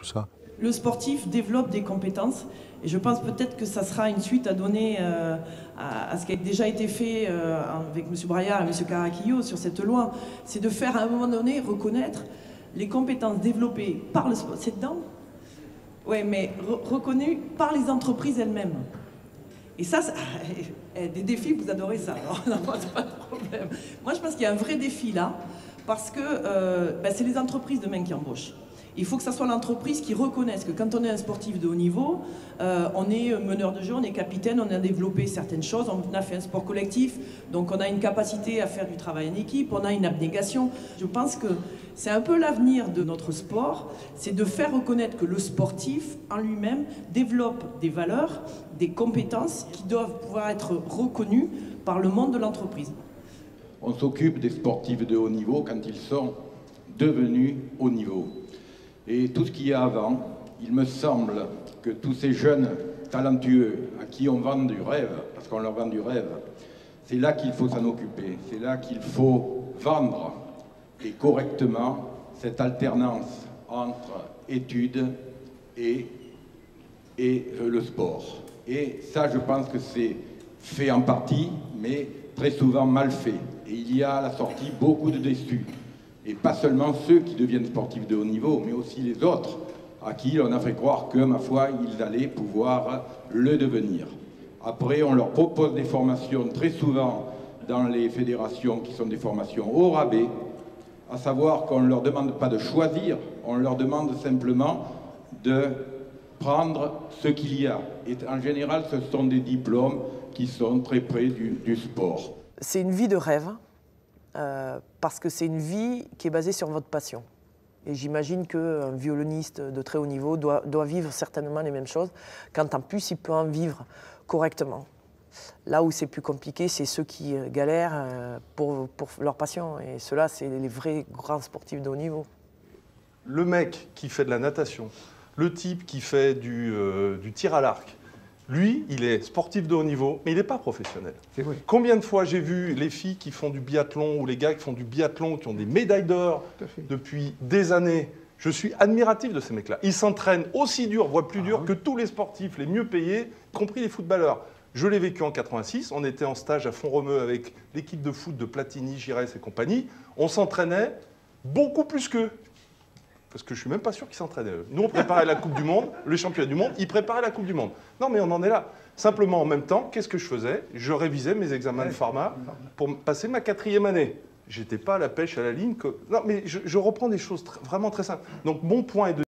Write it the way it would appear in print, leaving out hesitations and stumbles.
ça? Le sportif développe des compétences et je pense peut-être que ça sera une suite à donner à ce qui a déjà été fait avec M. Braillard et M. Caraquillo sur cette loi. C'est de faire à un moment donné reconnaître les compétences développées par le sport. C'est dedans? Oui, mais reconnues par les entreprises elles-mêmes. Et ça, des défis, vous adorez ça, alors non, c'est pas de problème. Moi, je pense qu'il y a un vrai défi là, parce que c'est les entreprises demain qui embauchent. Il faut que ça soit l'entreprise qui reconnaisse que quand on est un sportif de haut niveau, on est meneur de jeu, on est capitaine, on a développé certaines choses, on a fait un sport collectif, donc on a une capacité à faire du travail en équipe, on a une abnégation. Je pense que c'est un peu l'avenir de notre sport, c'est de faire reconnaître que le sportif en lui-même développe des valeurs, des compétences qui doivent pouvoir être reconnues par le monde de l'entreprise. On s'occupe des sportifs de haut niveau quand ils sont devenus haut niveau. Et tout ce qu'il y a avant, il me semble que tous ces jeunes talentueux à qui on vend du rêve, parce qu'on leur vend du rêve, c'est là qu'il faut s'en occuper, c'est là qu'il faut vendre et correctement cette alternance entre études et le sport. Et ça, je pense que c'est fait en partie, mais très souvent mal fait. Et il y a à la sortie beaucoup de déçus. Et pas seulement ceux qui deviennent sportifs de haut niveau, mais aussi les autres, à qui on a fait croire que, ma foi, ils allaient pouvoir le devenir. Après, on leur propose des formations très souvent dans les fédérations qui sont des formations au rabais, à savoir qu'on ne leur demande pas de choisir, on leur demande simplement de prendre ce qu'il y a. Et en général, ce sont des diplômes qui sont très près du sport. C'est une vie de rêve. Parce que c'est une vie qui est basée sur votre passion. Et j'imagine qu'un violoniste de très haut niveau doit vivre certainement les mêmes choses, quand en plus il peut en vivre correctement. Là où c'est plus compliqué, c'est ceux qui galèrent pour leur passion. Et ceux-là, c'est les vrais grands sportifs de haut niveau. Le mec qui fait de la natation, le type qui fait du tir à l'arc, lui, il est sportif de haut niveau, mais il n'est pas professionnel. C'est vrai. Combien de fois j'ai vu les filles qui font du biathlon ou les gars qui font du biathlon, qui ont des médailles d'or depuis des années. Je suis admiratif de ces mecs-là. Ils s'entraînent aussi dur, voire plus dur, que tous les sportifs les mieux payés, y compris les footballeurs. Je l'ai vécu en 86, on était en stage à Font-Romeu avec l'équipe de foot de Platini, Giresse et compagnie. On s'entraînait beaucoup plus qu'eux. Parce que je ne suis même pas sûr qu'ils s'entraînaient. Nous, on préparait la Coupe du Monde, le championnat du monde, ils préparaient la Coupe du Monde. Non, mais on en est là. Simplement, en même temps, qu'est-ce que je faisais? Je révisais mes examens de pharma pour passer ma 4e année. J'étais pas à la pêche à la ligne. Non, mais je reprends des choses vraiment très simples. Donc, mon point est de